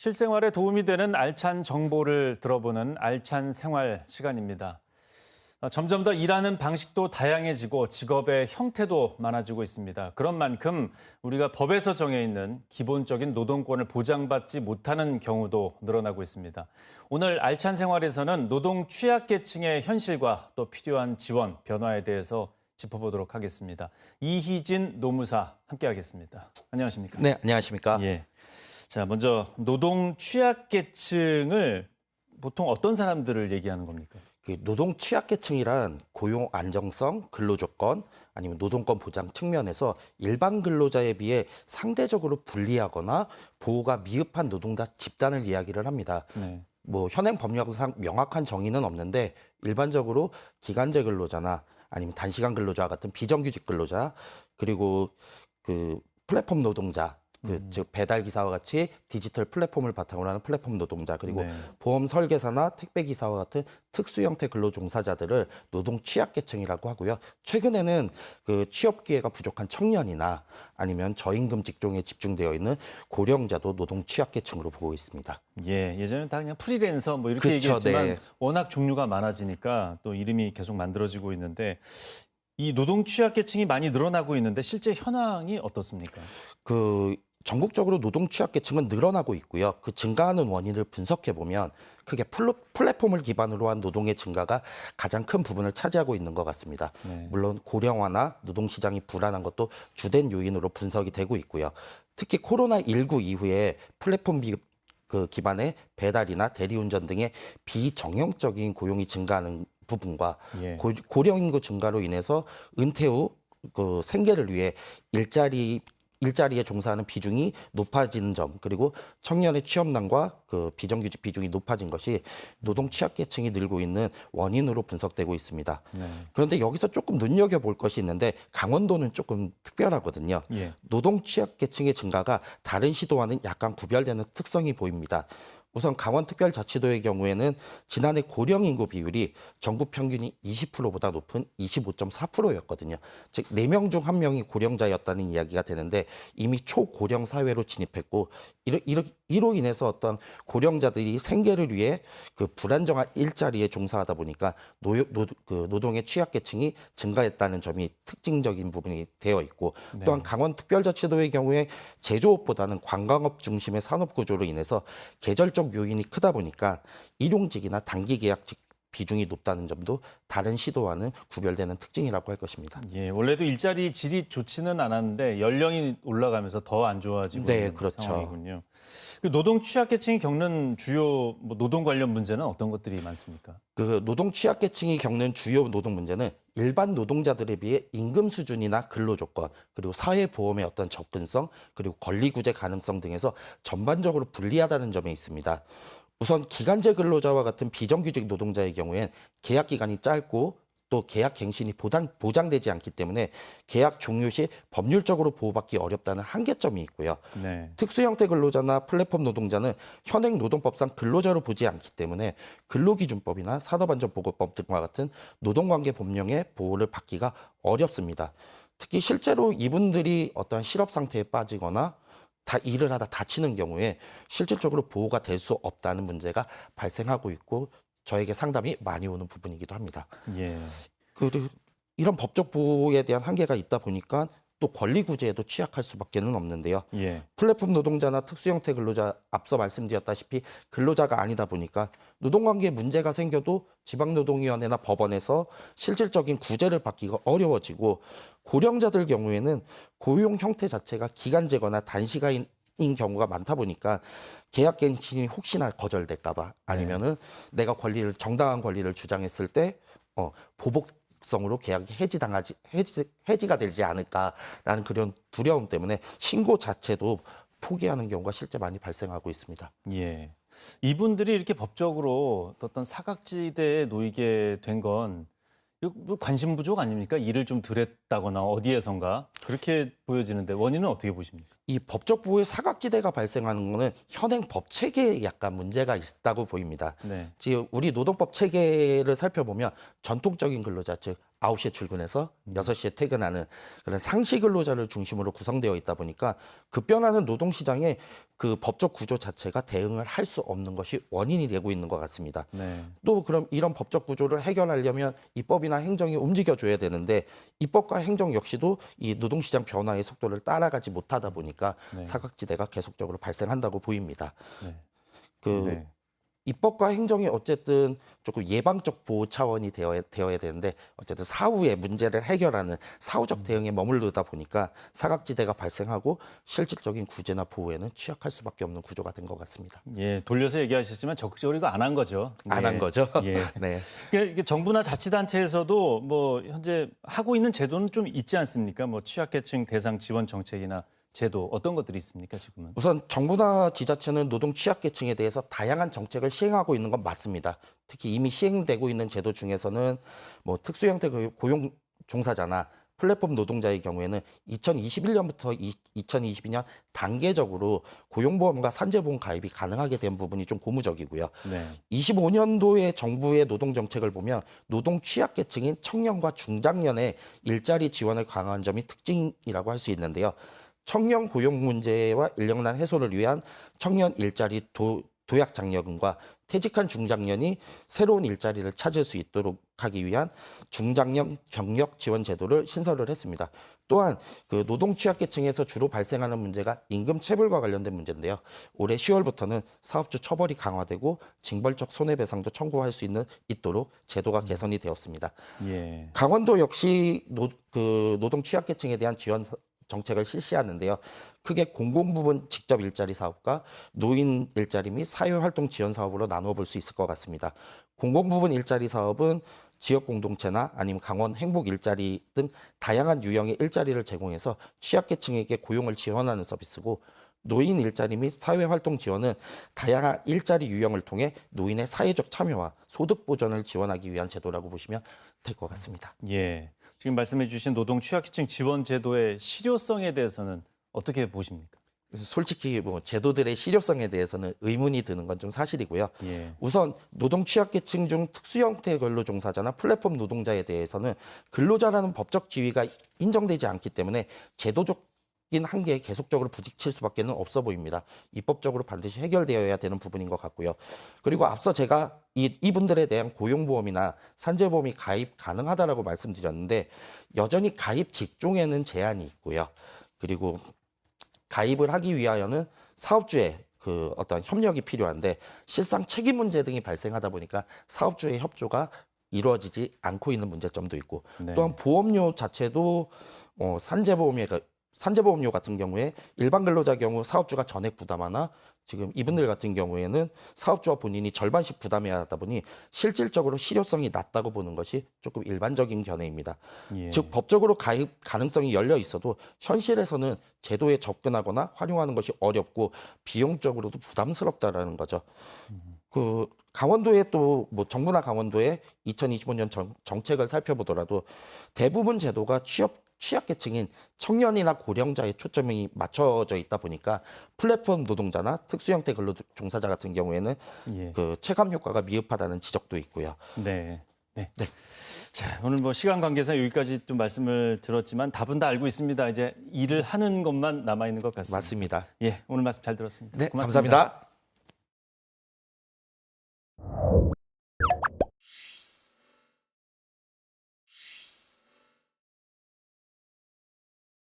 실생활에 도움이 되는 알찬 정보를 들어보는 알찬 생활 시간입니다. 점점 더 일하는 방식도 다양해지고 직업의 형태도 많아지고 있습니다. 그런 만큼 우리가 법에서 정해 있는 기본적인 노동권을 보장받지 못하는 경우도 늘어나고 있습니다. 오늘 알찬 생활에서는 노동 취약계층의 현실과 또 필요한 지원, 변화에 대해서 짚어보도록 하겠습니다. 이희진 노무사 함께하겠습니다. 안녕하십니까? 네, 안녕하십니까? 예. 자, 먼저 노동 취약계층을 보통 어떤 사람들을 얘기하는 겁니까? 노동 취약계층이란 고용 안정성, 근로조건, 아니면 노동권 보장 측면에서 일반 근로자에 비해 상대적으로 불리하거나 보호가 미흡한 노동자 집단을 이야기를 합니다. 네. 현행 법령상 명확한 정의는 없는데 일반적으로 기간제 근로자나 아니면 단시간 근로자와 같은 비정규직 근로자, 그리고 플랫폼 노동자, 즉 배달 기사와 같이 디지털 플랫폼을 바탕으로 하는 플랫폼 노동자, 그리고 네. 보험 설계사나 택배 기사와 같은 특수 형태 근로 종사자들을 노동 취약계층이라고 하고요. 최근에는 취업 기회가 부족한 청년이나 아니면 저임금 직종에 집중되어 있는 고령자도 노동 취약계층으로 보고 있습니다. 예, 예전에는 다 그냥 프리랜서 뭐 이렇게 그쵸, 얘기했지만 네. 워낙 종류가 많아지니까 또 이름이 계속 만들어지고 있는데 이 노동 취약계층이 많이 늘어나고 있는데 실제 현황이 어떻습니까? 전국적으로 노동 취약계층은 늘어나고 있고요. 그 증가하는 원인을 분석해 보면 크게 플랫폼을 기반으로 한 노동의 증가가 가장 큰 부분을 차지하고 있는 것 같습니다. 네. 물론 고령화나 노동시장이 불안한 것도 주된 요인으로 분석이 되고 있고요. 특히 코로나19 이후에 플랫폼 기반의 배달이나 대리운전 등의 비정형적인 고용이 증가하는 부분과 예. 고령 인구 증가로 인해서 은퇴 후 생계를 위해 일자리에 종사하는 비중이 높아지는 점, 그리고 청년의 취업난과 비정규직 비중이 높아진 것이 노동 취약계층이 늘고 있는 원인으로 분석되고 있습니다. 네. 그런데 여기서 조금 눈여겨볼 것이 있는데 강원도는 조금 특별하거든요. 예. 노동 취약계층의 증가가 다른 시도와는 약간 구별되는 특성이 보입니다. 우선 강원특별자치도의 경우에는 지난해 고령 인구 비율이 전국 평균이 20%보다 높은 25.4%였거든요. 즉 4명 중 1명이 고령자였다는 이야기가 되는데 이미 초고령 사회로 진입했고 이로 인해서 어떤 고령자들이 생계를 위해 불안정한 일자리에 종사하다 보니까 노동의 취약계층이 증가했다는 점이 특징적인 부분이 되어 있고 네. 또한 강원특별자치도의 경우에 제조업보다는 관광업 중심의 산업구조로 인해서 계절적 요인이 크다 보니까 일용직이나 단기 계약직 비중이 높다는 점도 다른 시도와는 구별되는 특징이라고 할 것입니다. 예, 원래도 일자리 질이 좋지는 않았는데 연령이 올라가면서 더 안 좋아지고 네, 있는 그렇죠. 상황이군요. 노동 취약계층이 겪는 주요 노동 관련 문제는 어떤 것들이 많습니까? 노동 취약계층이 겪는 주요 노동 문제는 일반 노동자들에 비해 임금 수준이나 근로조건, 그리고 사회보험의 어떤 접근성, 그리고 권리구제 가능성 등에서 전반적으로 불리하다는 점에 있습니다. 우선 기간제 근로자와 같은 비정규직 노동자의 경우엔 계약 기간이 짧고 또 계약 갱신이 보장되지 않기 때문에 계약 종료 시 법률적으로 보호받기 어렵다는 한계점이 있고요. 네. 특수 형태 근로자나 플랫폼 노동자는 현행 노동법상 근로자로 보지 않기 때문에 근로기준법이나 산업안전보건법 등과 같은 노동관계 법령의 보호를 받기가 어렵습니다. 특히 실제로 이분들이 어떠한 실업 상태에 빠지거나 일을 하다 다치는 경우에 실질적으로 보호가 될 수 없다는 문제가 발생하고 있고 저에게 상담이 많이 오는 부분이기도 합니다. 예. 이런 법적 보호에 대한 한계가 있다 보니까 또 권리 구제에도 취약할 수밖에는 없는데요. 예. 플랫폼 노동자나 특수 형태 근로자 앞서 말씀드렸다시피 근로자가 아니다 보니까 노동관계에 문제가 생겨도 지방노동위원회나 법원에서 실질적인 구제를 받기가 어려워지고 고령자들 경우에는 고용 형태 자체가 기간제거나 단시간인 경우가 많다 보니까 계약 갱신이 혹시나 거절될까봐 아니면은 내가 정당한 권리를 주장했을 때 보복성으로 계약이 해지가 되지 않을까라는 그런 두려움 때문에 신고 자체도 포기하는 경우가 실제 많이 발생하고 있습니다. 예. 이분들이 이렇게 법적으로 어떤 사각지대에 놓이게 된 건 관심 부족 아닙니까? 일을 좀 덜 했다거나 어디에선가 그렇게 보여지는데 원인은 어떻게 보십니까? 이 법적 보호의 사각지대가 발생하는 것은 현행 법 체계에 약간 문제가 있다고 보입니다. 네. 지금 우리 노동법 체계를 살펴보면 전통적인 근로자, 즉 9시에 출근해서 6시에 퇴근하는 그런 상시 근로자를 중심으로 구성되어 있다 보니까 급변하는 노동시장에 그 법적 구조 자체가 대응을 할 수 없는 것이 원인이 되고 있는 것 같습니다. 네. 또 그럼 이런 법적 구조를 해결하려면 입법이나 행정이 움직여줘야 되는데 입법과 행정 역시도 이 노동시장 변화의 속도를 따라가지 못하다 보니까 네. 사각지대가 계속적으로 발생한다고 보입니다. 네. 그 네. 입법과 행정이 어쨌든 조금 예방적 보호 차원이 되어야 되는데 어쨌든 사후에 문제를 해결하는 사후적 대응에 머무르다 보니까 사각지대가 발생하고 실질적인 구제나 보호에는 취약할 수밖에 없는 구조가 된 것 같습니다. 예, 돌려서 얘기하셨지만 적극적으로 이거 안 한 거죠. 안 한 거죠? 예. 네. 이게 정부나 자치단체에서도 뭐 현재 하고 있는 제도는 좀 있지 않습니까? 뭐 취약계층 대상 지원 정책이나 제도 어떤 것들이 있습니까, 지금은? 우선 정부나 지자체는 노동 취약계층에 대해서 다양한 정책을 시행하고 있는 건 맞습니다. 특히 이미 시행되고 있는 제도 중에서는 뭐 특수형태 고용 종사자나 플랫폼 노동자의 경우에는 2021년부터 2022년 단계적으로 고용보험과 산재보험 가입이 가능하게 된 부분이 좀 고무적이고요. 네. 25년도에 정부의 노동정책을 보면 노동 취약계층인 청년과 중장년의 일자리 지원을 강화한 점이 특징이라고 할 수 있는데요. 청년 고용 문제와 인력난 해소를 위한 청년 일자리 도약 장려금과 퇴직한 중장년이 새로운 일자리를 찾을 수 있도록 하기 위한 중장년 경력 지원 제도를 신설을 했습니다. 또한 그 노동 취약계층에서 주로 발생하는 문제가 임금 체불과 관련된 문제인데요. 올해 10월부터는 사업주 처벌이 강화되고 징벌적 손해배상도 청구할 수 있도록 제도가 개선이 되었습니다. 예. 강원도 역시 노동 취약계층에 대한 지원 정책을 실시하는데요. 크게 공공부문 직접 일자리 사업과 노인 일자리 및 사회활동 지원 사업으로 나누어 볼 수 있을 것 같습니다. 공공부문 일자리 사업은 지역 공동체나 아니면 강원 행복 일자리 등 다양한 유형의 일자리를 제공해서 취약계층에게 고용을 지원하는 서비스고 노인 일자리 및 사회활동 지원은 다양한 일자리 유형을 통해 노인의 사회적 참여와 소득 보전을 지원하기 위한 제도라고 보시면 될 것 같습니다. 예. 지금 말씀해 주신 노동 취약계층 지원 제도의 실효성에 대해서는 어떻게 보십니까? 그래서 솔직히 뭐 제도들의 실효성에 대해서는 의문이 드는 건 좀 사실이고요. 예. 우선 노동 취약계층 중 특수형태 근로 종사자나 플랫폼 노동자에 대해서는 근로자라는 법적 지위가 인정되지 않기 때문에 제도적인 한계에 계속적으로 부딪힐 수밖에 없어 보입니다. 입법적으로 반드시 해결되어야 되는 부분인 것 같고요. 그리고 앞서 제가 이분들에 대한 고용보험이나 산재보험이 가입 가능하다라고 말씀드렸는데 여전히 가입 직종에는 제한이 있고요. 그리고 가입을 하기 위하여는 사업주의 그 어떤 협력이 필요한데 실상 책임 문제 등이 발생하다 보니까 사업주의 협조가 이루어지지 않고 있는 문제점도 있고 네. 또한 보험료 자체도 산재보험료 같은 경우에 일반 근로자 경우 사업주가 전액 부담하나 지금 이분들 같은 경우에는 사업주와 본인이 절반씩 부담해야 하다 보니 실질적으로 실효성이 낮다고 보는 것이 조금 일반적인 견해입니다. 예. 즉 법적으로 가입 가능성이 열려 있어도 현실에서는 제도에 접근하거나 활용하는 것이 어렵고 비용적으로도 부담스럽다라는 거죠. 그 강원도의 또 뭐 정부나 강원도의 2025년 정책을 살펴보더라도 대부분 제도가 취약계층인 청년이나 고령자의 초점이 맞춰져 있다 보니까 플랫폼 노동자나 특수형태 근로 종사자 같은 경우에는 예. 그 체감 효과가 미흡하다는 지적도 있고요. 네. 네. 자, 오늘 뭐 시간 관계상 여기까지 좀 말씀을 들었지만 답은 다 알고 있습니다. 이제 일을 하는 것만 남아 있는 것 같습니다. 맞습니다. 예, 오늘 말씀 잘 들었습니다. 네, 고맙습니다. 감사합니다.